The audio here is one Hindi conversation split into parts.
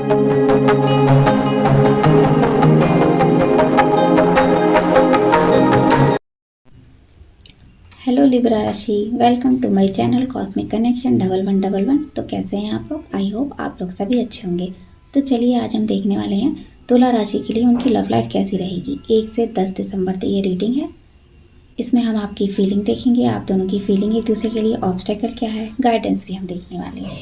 हेलो लिब्रा राशि, welcome to my channel cosmic connection 1111। तो कैसे हैं आप लोग? आई होप आप लोग सभी अच्छे होंगे। तो चलिए आज हम देखने वाले हैं तुला राशि के लिए उनकी लव लाइफ कैसी रहेगी। 1 से 10 दिसंबर तक ये रीडिंग है। इसमें हम आपकी फीलिंग देखेंगे, आप दोनों की फीलिंग एक दूसरे के लिए, ऑब्स्टेकल क्या है, गाइडेंस भी हम देखने वाले हैं।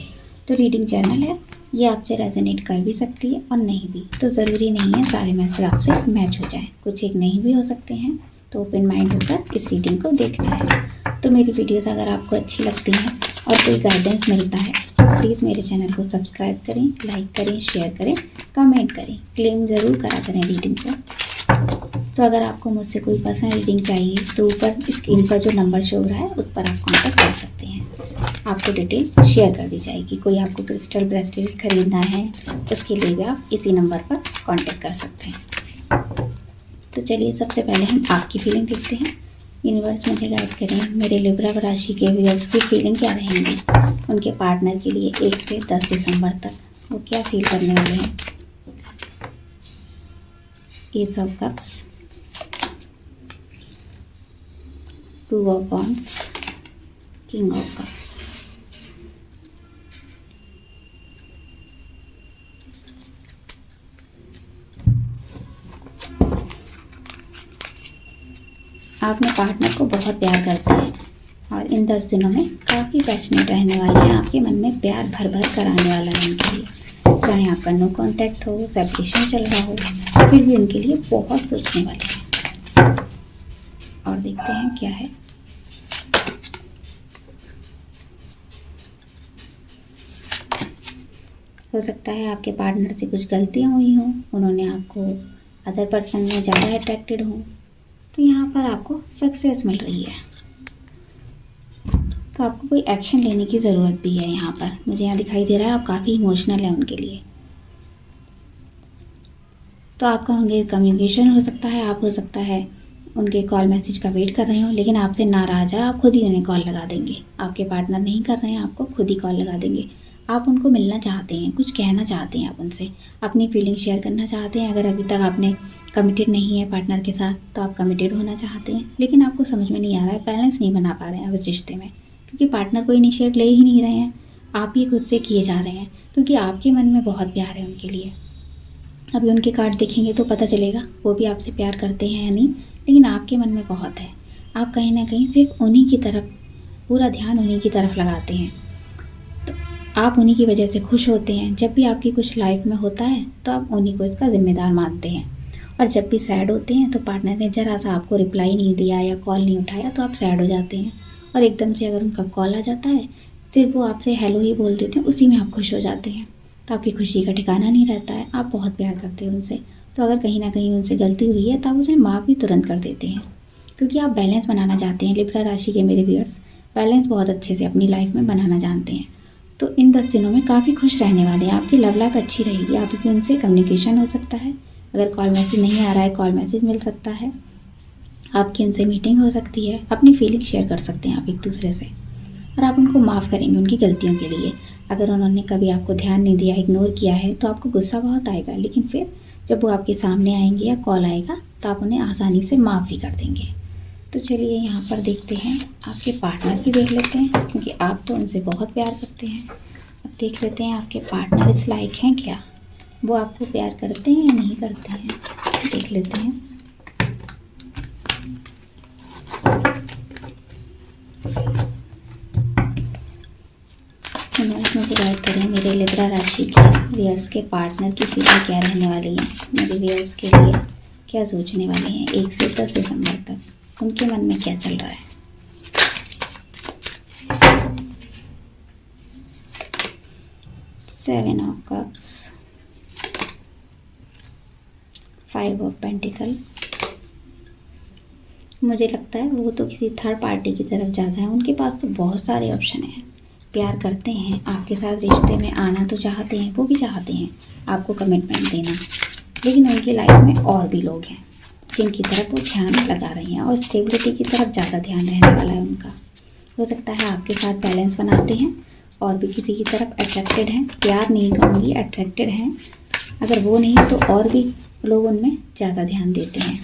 तो रीडिंग जनरल है, ये आपसे रेजोनेट कर भी सकती है और नहीं भी। तो ज़रूरी नहीं है सारे मैसेज आपसे मैच हो जाएं, कुछ एक नहीं भी हो सकते हैं। तो ओपन माइंड होकर इस रीडिंग को देखना है। तो मेरी वीडियोस अगर आपको अच्छी लगती हैं और कोई गाइडेंस मिलता है तो प्लीज़ मेरे चैनल को सब्सक्राइब करें, लाइक करें, शेयर करें, कमेंट करें, क्लेम ज़रूर करा करें रीडिंग को। तो अगर आपको मुझसे कोई पर्सनल रीडिंग चाहिए तो ऊपर स्क्रीन पर जो नंबर शो हो रहा है उस पर आप कॉन्टैक्ट कर सकते हैं। आपको डिटेल शेयर कर दी जाएगी। कोई आपको क्रिस्टल ब्रेसलेट खरीदना है उसके लिए भी आप इसी नंबर पर कॉन्टैक्ट कर सकते हैं। तो चलिए सबसे पहले हम आपकी फीलिंग देखते हैं। यूनिवर्स मुझे गाइड करें, मेरे लिब्रा राशि के व्यूअर्स की फीलिंग क्या रहेंगी उनके पार्टनर के लिए 1 से 10 दिसंबर तक। वो क्या फील करने वाले हैं। S of cups, 2 of wands, king of cups. आप अपने पार्टनर को बहुत प्यार करते हैं और इन 10 दिनों में काफ़ी पैशनेट रहने वाले हैं। आपके मन में प्यार भर भर कर आने वाला है उनके लिए। चाहे आपका नो कांटेक्ट हो, सेपरेशन चल रहा हो, फिर भी उनके लिए बहुत सोचने वाले हैं। और देखते हैं क्या है। हो सकता है आपके पार्टनर से कुछ गलतियाँ हुई हों, उन्होंने आपको अदर पर्सन में ज़्यादा अट्रैक्टेड हों, तो यहाँ पर आपको सक्सेस मिल रही है। तो आपको कोई एक्शन लेने की ज़रूरत भी है। यहाँ पर मुझे यहाँ दिखाई दे रहा है आप काफ़ी इमोशनल हैं उनके लिए। तो आपका उनके कम्युनिकेशन हो सकता है, आप हो सकता है उनके कॉल मैसेज का वेट कर रहे हो, लेकिन आपसे नाराज़ है, आप खुद ही उन्हें कॉल लगा देंगे। आपके पार्टनर नहीं कर रहे हैं, आपको खुद ही कॉल लगा देंगे। आप उनको मिलना चाहते हैं, कुछ कहना चाहते हैं, आप उनसे अपनी फीलिंग शेयर करना चाहते हैं। अगर अभी तक आपने कमिटेड नहीं है पार्टनर के साथ तो आप कमिटेड होना चाहते हैं, लेकिन आपको समझ में नहीं आ रहा है, बैलेंस नहीं बना पा रहे हैं आप इस रिश्ते में, क्योंकि पार्टनर को इनिशिएट ले ही नहीं रहे हैं, आप ही खुद से किए जा रहे हैं, क्योंकि आपके मन में बहुत प्यार है उनके लिए। अभी उनके कार्ड देखेंगे तो पता चलेगा वो भी आपसे प्यार करते हैं या नहीं, लेकिन आपके मन में बहुत है। आप कहीं ना कहीं सिर्फ उन्हीं की तरफ, पूरा ध्यान उन्हीं की तरफ लगाते हैं। तो आप उन्हीं की वजह से खुश होते हैं। जब भी आपकी कुछ लाइफ में होता है तो आप उन्हीं को इसका जिम्मेदार मानते हैं। और जब भी सैड होते हैं तो पार्टनर ने ज़रा सा आपको रिप्लाई नहीं दिया या कॉल नहीं उठाया तो आप सैड हो जाते हैं। और एकदम से अगर उनका कॉल आ जाता है, सिर्फ वो आपसे हेलो ही बोल देते हैं, उसी में आप खुश हो जाते हैं। तो आपकी खुशी का ठिकाना नहीं रहता है। आप बहुत प्यार करते हैं उनसे। तो अगर कहीं ना कहीं उनसे गलती हुई है तो आप उसे माफ़ भी तुरंत कर देते हैं, क्योंकि आप बैलेंस बनाना चाहते हैं। लिब्रा राशि के मेरे व्यूअर्स बैलेंस बहुत अच्छे से अपनी लाइफ में बनाना जानते हैं। तो इन 10 दिनों में काफ़ी खुश रहने वाले हैं। आपकी लव लाइफ अच्छी रहेगी। आपकी उनसे कम्युनिकेशन हो सकता है। अगर कॉल मैसेज नहीं आ रहा है, कॉल मैसेज मिल सकता है। आपकी उनसे मीटिंग हो सकती है। अपनी फीलिंग शेयर कर सकते हैं आप एक दूसरे से। और आप उनको माफ़ करेंगे उनकी गलतियों के लिए। अगर उन्होंने कभी आपको ध्यान नहीं दिया, इग्नोर किया है, तो आपको गुस्सा बहुत आएगा, लेकिन फिर जब वो आपके सामने आएंगे या कॉल आएगा तो आप उन्हें आसानी से माफ़ भी कर देंगे। तो चलिए यहाँ पर देखते हैं, आपके पार्टनर की देख लेते हैं, क्योंकि आप तो उनसे बहुत प्यार करते हैं। अब देख लेते हैं आपके पार्टनर इस लायक हैं क्या, वो आपको प्यार करते हैं या नहीं करते हैं। देख लेते हैं। मुझे गाइड करें, मेरे लिब्रा राशि के व्यूअर्स के पार्टनर की फीलिंग क्या रहने वाली है, मेरे व्यूअर्स के लिए क्या सोचने वाले हैं 1 से 10 दिसंबर तक, उनके मन में क्या चल रहा है। Seven of cups, 5 of pentacle. मुझे लगता है वो तो किसी थर्ड पार्टी की तरफ ज़्यादा है। उनके पास तो बहुत सारे ऑप्शन हैं। प्यार करते हैं, आपके साथ रिश्ते में आना तो चाहते हैं, वो भी चाहते हैं आपको कमिटमेंट देना, लेकिन उनकी लाइफ में और भी लोग हैं जिनकी तरफ वो ध्यान लगा रही हैं, और स्टेबिलिटी की तरफ ज़्यादा ध्यान रहने वाला है उनका। हो सकता है आपके साथ बैलेंस बनाते हैं और भी किसी की तरफ अट्रैक्टेड हैं, प्यार नहीं कहूँगी, अट्रैक्टेड हैं। अगर वो नहीं तो और भी लोग उनमें ज़्यादा ध्यान देते हैं।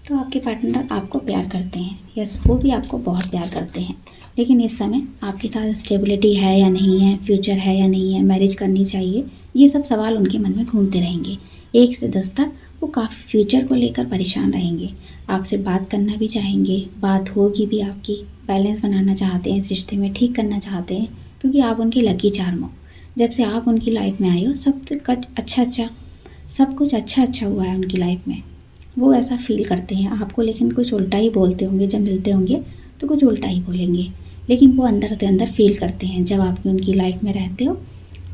तो आपके पार्टनर आपको प्यार करते हैं, यस वो भी आपको बहुत प्यार करते हैं, लेकिन इस समय आपके साथ स्टेबिलिटी है या नहीं है, फ्यूचर है या नहीं है, मैरिज करनी चाहिए, ये सब सवाल उनके मन में घूमते रहेंगे। 1 से 10 तक वो काफ़ी फ्यूचर को लेकर परेशान रहेंगे। आपसे बात करना भी चाहेंगे, बात होगी भी आपकी, बैलेंस बनाना चाहते हैं, इस रिश्ते में ठीक करना चाहते हैं, क्योंकि आप उनकी लकी चार्म हो। जब से आप उनकी लाइफ में आए हो सब कुछ अच्छा हुआ है उनकी लाइफ में। वो ऐसा फील करते हैं आपको, लेकिन कुछ उल्टा ही बोलते होंगे, जब मिलते होंगे तो कुछ उल्टा ही बोलेंगे, लेकिन वो अंदर से अंदर फील करते हैं। जब आप उनकी लाइफ में रहते हो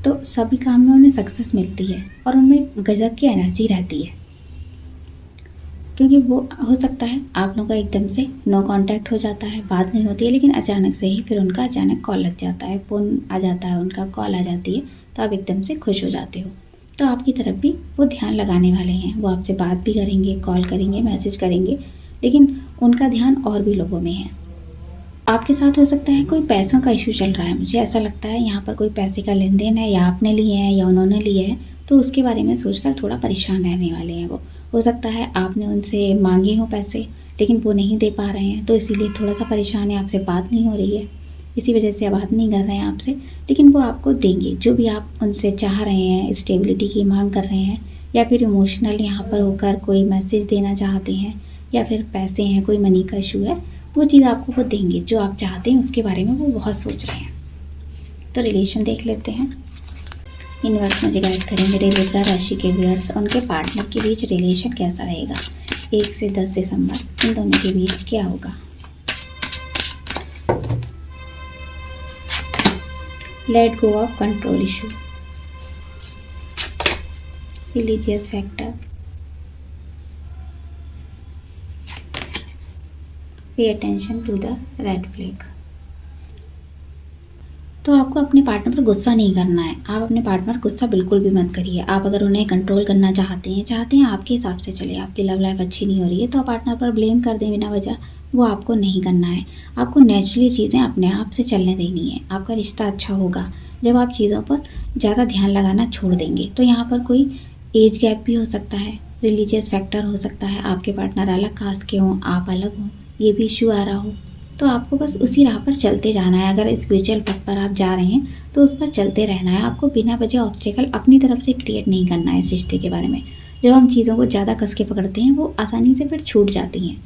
तो सभी काम में उन्हें सक्सेस मिलती है और उनमें गजब की एनर्जी रहती है, क्योंकि वो हो सकता है आप लोगों का एकदम से नो कांटेक्ट हो जाता है, बात नहीं होती है, लेकिन अचानक से ही फिर उनका अचानक कॉल लग जाता है, फ़ोन आ जाता है, उनका कॉल आ जाती है, तो आप एकदम से खुश हो जाते हो। तो आपकी तरफ भी वो ध्यान लगाने वाले हैं, वो आपसे बात भी करेंगे, कॉल करेंगे, मैसेज करेंगे, लेकिन उनका ध्यान और भी लोगों में है। आपके साथ हो सकता है कोई पैसों का इशू चल रहा है, मुझे ऐसा लगता है यहाँ पर कोई पैसे का लेन देन है, या आपने लिए हैं या उन्होंने लिए हैं, तो उसके बारे में सोचकर थोड़ा परेशान रहने वाले हैं वो। हो सकता है आपने उनसे मांगे हों पैसे, लेकिन वो नहीं दे पा रहे हैं, तो इसीलिए थोड़ा सा परेशान है, आपसे बात नहीं हो रही है, इसी वजह से बात नहीं कर रहे हैं आपसे, लेकिन वो आपको देंगे जो भी आप उनसे चाह रहे हैं, स्टेबिलिटी की मांग कर रहे हैं, या फिर इमोशनल यहाँ पर होकर कोई मैसेज देना चाहते हैं, या फिर पैसे हैं, कोई मनी का इशू है, वो चीज़ आपको वो देंगे जो आप चाहते हैं, उसके बारे में वो बहुत सोच रहे हैं। तो रिलेशन देख लेते हैं। यूनिवर्स मुझे गाइड करें मेरे लिब्रा राशि के व्यूअर्स, उनके पार्टनर के बीच रिलेशन कैसा रहेगा 1 से 10 दिसंबर, इन दोनों के बीच क्या होगा। Let go of control issue, religious factor, pay attention to the red flag. तो आपको अपने पार्टनर पर गुस्सा नहीं करना है, आप अपने पार्टनर पर गुस्सा बिल्कुल भी मत करिए। आप अगर उन्हें कंट्रोल करना चाहते हैं आपके हिसाब से चले, आपकी लव लाइफ अच्छी नहीं हो रही है तो आप पार्टनर पर ब्लेम कर दें बिना वजह, वो आपको नहीं करना है। आपको नेचुरली चीज़ें अपने आप से चलने देनी है। आपका रिश्ता अच्छा होगा जब आप चीज़ों पर ज़्यादा ध्यान लगाना छोड़ देंगे। तो यहाँ पर कोई एज गैप भी हो सकता है, रिलीजियस फैक्टर हो सकता है, आपके पार्टनर अलग कास्ट के हों, आप अलग हों, ये भी इशू आ रहा हो। तो आपको बस उसी राह पर चलते जाना है। अगर स्पिरिचुअल पथ पर आप जा रहे हैं तो उस पर चलते रहना है। आपको बिना वजह ऑब्स्टेकल अपनी तरफ से क्रिएट नहीं करना है इस रिश्ते के बारे में। जब हम चीज़ों को ज़्यादा कस के पकड़ते हैं वो आसानी से फिर छूट जाती हैं,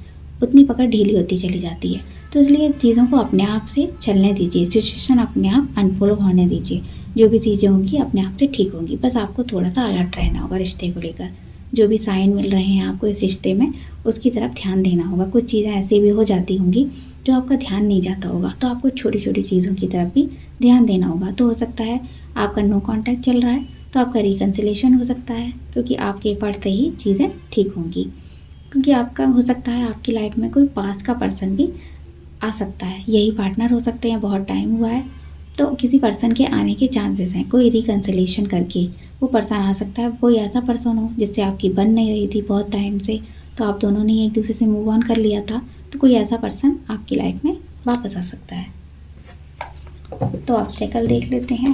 उतनी पकड़ ढीली होती चली जाती है। तो इसलिए चीज़ों को अपने आप से चलने दीजिए, सिचुएशन अपने आप अनफॉलो होने दीजिए, जो भी चीज़ें होंगी अपने आप से ठीक होंगी। बस आपको थोड़ा सा अलर्ट रहना होगा रिश्ते को लेकर। जो भी साइन मिल रहे हैं आपको इस रिश्ते में, उसकी तरफ ध्यान देना होगा। कुछ चीज़ें ऐसी भी हो जाती होंगी जो आपका ध्यान नहीं जाता होगा, तो आपको छोटी छोटी चीज़ों की तरफ भी ध्यान देना होगा। तो हो सकता है आपका नो कांटेक्ट चल रहा है तो आपका रिकन्सिलेशन हो सकता है, क्योंकि आपके एफर्ट से ही चीज़ें ठीक होंगी। क्योंकि आपका हो सकता है आपकी लाइफ में कोई पास का पर्सन भी आ सकता है, यही पार्टनर हो सकते हैं, बहुत टाइम हुआ है तो किसी पर्सन के आने के चांसेस हैं। कोई रिकन्सिलेशन करके वो पर्सन आ सकता है। कोई ऐसा पर्सन हो जिससे आपकी बन नहीं रही थी बहुत टाइम से, तो आप दोनों ने एक दूसरे से मूव ऑन कर लिया था, तो कोई ऐसा पर्सन आपकी लाइफ में वापस आ सकता है। तो ऑब्स्टेकल देख लेते हैं।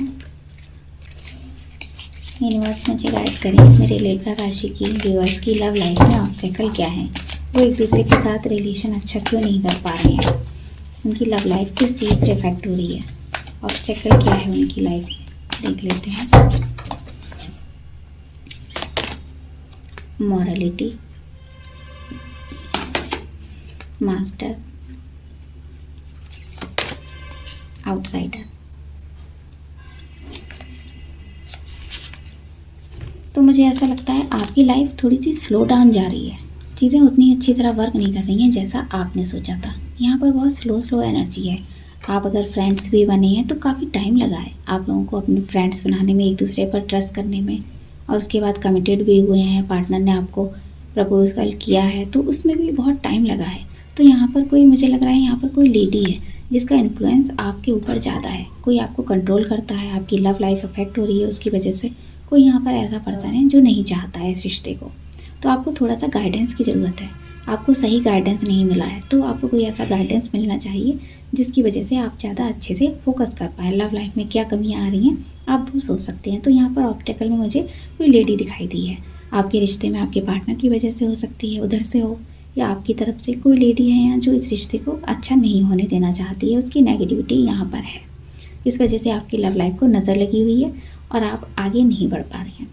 यूनिवर्स मुझे गाइड करें मेरे लिब्रा राशि की व्यूअर्स की लव लाइफ में ऑब्स्टेकल क्या है। वो एक दूसरे के साथ रिलेशन अच्छा क्यों नहीं कर पा रहे हैं, उनकी लव लाइफ किस चीज़ से इफेक्ट हो रही है, ऑब्स्टेकल क्या है उनकी लाइफ में, देख लेते हैं। Morality, master, outsider. तो मुझे ऐसा लगता है आपकी लाइफ थोड़ी सी स्लो डाउन जा रही है, चीज़ें उतनी अच्छी तरह वर्क नहीं कर रही हैं जैसा आपने सोचा था। यहाँ पर बहुत स्लो एनर्जी है। आप अगर फ्रेंड्स भी बने हैं तो काफ़ी टाइम लगा है आप लोगों को अपने फ्रेंड्स बनाने में, एक दूसरे पर ट्रस्ट करने में, और उसके बाद कमिटेड भी हुए हैं, पार्टनर ने आपको प्रपोजल किया है तो उसमें भी बहुत टाइम लगा है। तो यहाँ पर कोई, मुझे लग रहा है यहाँ पर कोई लेडी है जिसका इन्फ्लुएंस आपके ऊपर ज़्यादा है। कोई आपको कंट्रोल करता है, आपकी लव लाइफ अफेक्ट हो रही है उसकी वजह से। कोई यहाँ पर ऐसा पर्सन है जो नहीं चाहता है इस रिश्ते को, तो आपको थोड़ा सा गाइडेंस की ज़रूरत है। आपको सही गाइडेंस नहीं मिला है, तो आपको कोई ऐसा गाइडेंस मिलना चाहिए जिसकी वजह से आप ज़्यादा अच्छे से फोकस कर पाएँ। लव लाइफ में क्या कमियाँ आ रही हैं आप वो सोच सकते हैं। तो यहाँ पर ऑब्स्टेकल में मुझे कोई लेडी दिखाई दी है। आपके रिश्ते में आपके पार्टनर की वजह से हो सकती है, उधर से हो, या आपकी तरफ से कोई लेडी है यहाँ जो इस रिश्ते को अच्छा नहीं होने देना चाहती है। उसकी नेगेटिविटी यहाँ पर है, इस वजह से आपकी लव लाइफ को नज़र लगी हुई है और आप आगे नहीं बढ़ पा रहे हैं।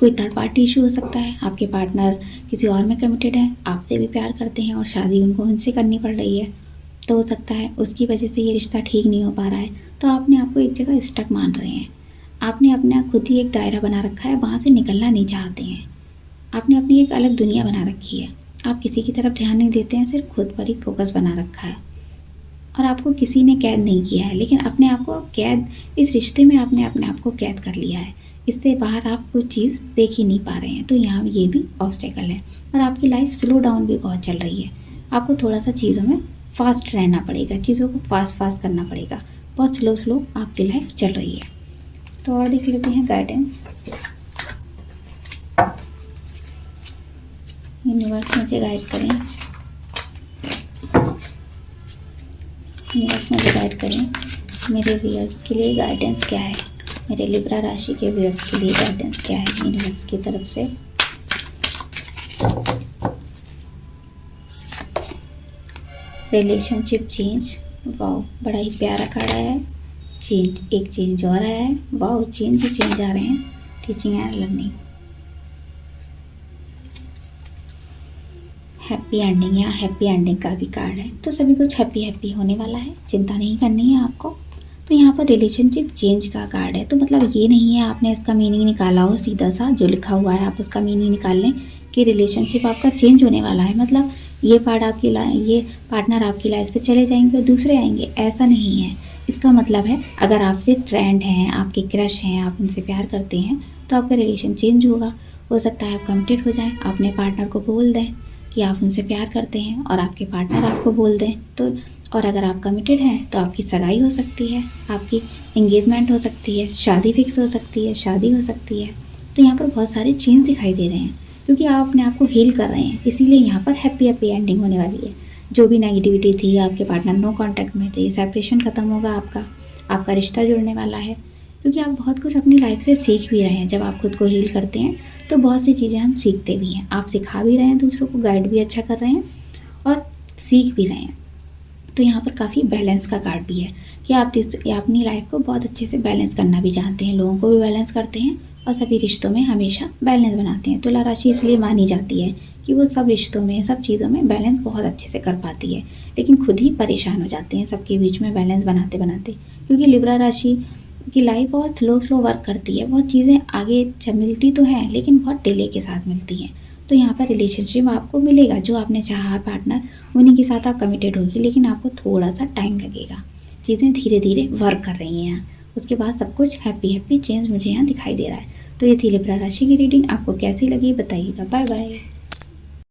कोई थर्ड पार्टी इशू हो सकता है। आपके पार्टनर किसी और में कमिटेड है, आपसे भी प्यार करते हैं और शादी उनको उनसे करनी पड़ रही है, तो हो सकता है उसकी वजह से ये रिश्ता ठीक नहीं हो पा रहा है। तो आपने आपको एक जगह स्टक मान रहे हैं। आपने अपना खुद ही एक दायरा बना रखा है, वहाँ से निकलना नहीं चाहते हैं। आपने अपनी एक अलग दुनिया बना रखी है। आप किसी की तरफ ध्यान नहीं देते हैं, सिर्फ खुद पर ही फोकस बना रखा है। और आपको किसी ने कैद नहीं किया है, लेकिन अपने आप को कैद, इस रिश्ते में आपने अपने आप को कैद कर लिया है। इससे बाहर आप कोई चीज़ देख ही नहीं पा रहे हैं। तो यहाँ ये भी ऑब्स्टेकल है। और आपकी लाइफ स्लो डाउन भी बहुत चल रही है। आपको थोड़ा सा चीज़ों में फास्ट रहना पड़ेगा, चीज़ों को फास्ट करना पड़ेगा। बहुत स्लो आपकी लाइफ चल रही है। तो और देख लेते हैं गाइडेंस। यूनिवर्स मुझे गाइड करें, यूनिवर्स मुझे गाइड करें। मेरे व्यूअर्स के लिए गाइडेंस क्या है, मेरे लिब्रा राशि के व्यूअर्स के लिए गाइडेंस क्या है यूनिवर्स की तरफ से। रिलेशनशिप चेंज, वाओ बड़ा ही प्यारा कार्ड आया है। चेंज, एक चेंज और आया है। वाओ चेंज ही चेंज आ रहे हैं। Teaching and learning, happy ending, या हैप्पी एंडिंग का भी कार्ड है। तो सभी कुछ हैप्पी होने वाला है, चिंता नहीं करनी है आपको। तो यहाँ पर रिलेशनशिप चेंज का कार्ड है। तो मतलब ये नहीं है आपने इसका मीनिंग निकाला हो, सीधा सा जो लिखा हुआ है आप उसका मीनिंग निकाल लें कि रिलेशनशिप आपका चेंज होने वाला है। मतलब ये पार्टनर आपकी लाइफ से चले जाएंगे और दूसरे आएंगे, ऐसा नहीं है। इसका मतलब है अगर आपसे फ्रेंड हैं, आपके क्रश हैं, आप उनसे प्यार करते हैं, तो आपका रिलेशन चेंज होगा। हो सकता है आप कमिटेड हो जाएं, अपने पार्टनर को बोल दें कि आप उनसे प्यार करते हैं और आपके पार्टनर आपको बोल दें। तो और अगर आप कमिटेड हैं तो आपकी सगाई हो सकती है, आपकी एंगेजमेंट हो सकती है, शादी फिक्स हो सकती है, शादी हो सकती है। तो यहाँ पर बहुत सारे चेंज दिखाई दे रहे हैं क्योंकि आप अपने आप को हील कर रहे हैं। इसीलिए यहाँ पर हैप्पी एंडिंग होने वाली है। जो भी नेगेटिविटी थी, आपके पार्टनर नो कांटेक्ट में थे, सेपरेशन ख़त्म होगा, आपका रिश्ता जुड़ने वाला है। क्योंकि आप बहुत कुछ अपनी लाइफ से सीख भी रहे हैं। जब आप खुद को हील करते हैं तो बहुत सी चीज़ें हम सीखते भी हैं। आप सिखा भी रहे हैं, दूसरों को गाइड भी अच्छा कर रहे हैं और सीख भी रहे हैं। तो यहाँ पर काफ़ी बैलेंस का कार्ड भी है कि आप अपनी लाइफ को बहुत अच्छे से बैलेंस करना भी जानते हैं, लोगों को भी बैलेंस करते हैं और सभी रिश्तों में हमेशा बैलेंस बनाते हैं। तुला राशि इसलिए मानी जाती है कि वो सब रिश्तों में, सब चीज़ों में बैलेंस बहुत अच्छे से कर पाती है, लेकिन खुद ही परेशान हो जाते हैं सबके बीच में बैलेंस बनाते बनाते। क्योंकि लिब्रा राशि की लाइफ बहुत स्लो वर्क करती है। बहुत चीज़ें आगे मिलती तो हैं लेकिन बहुत डिले के साथ मिलती हैं। तो यहाँ पर रिलेशनशिप आपको मिलेगा, जो आपने चाहा पार्टनर उन्हीं के साथ आप कमिटेड होगी, लेकिन आपको थोड़ा सा टाइम लगेगा। चीज़ें धीरे धीरे वर्क कर रही हैं। उसके बाद सब कुछ हैप्पी चेंज मुझे यहाँ दिखाई दे रहा है। तो ये थी लिब्रा राशि की रीडिंग। आपको कैसी लगी बताइएगा। Bye bye.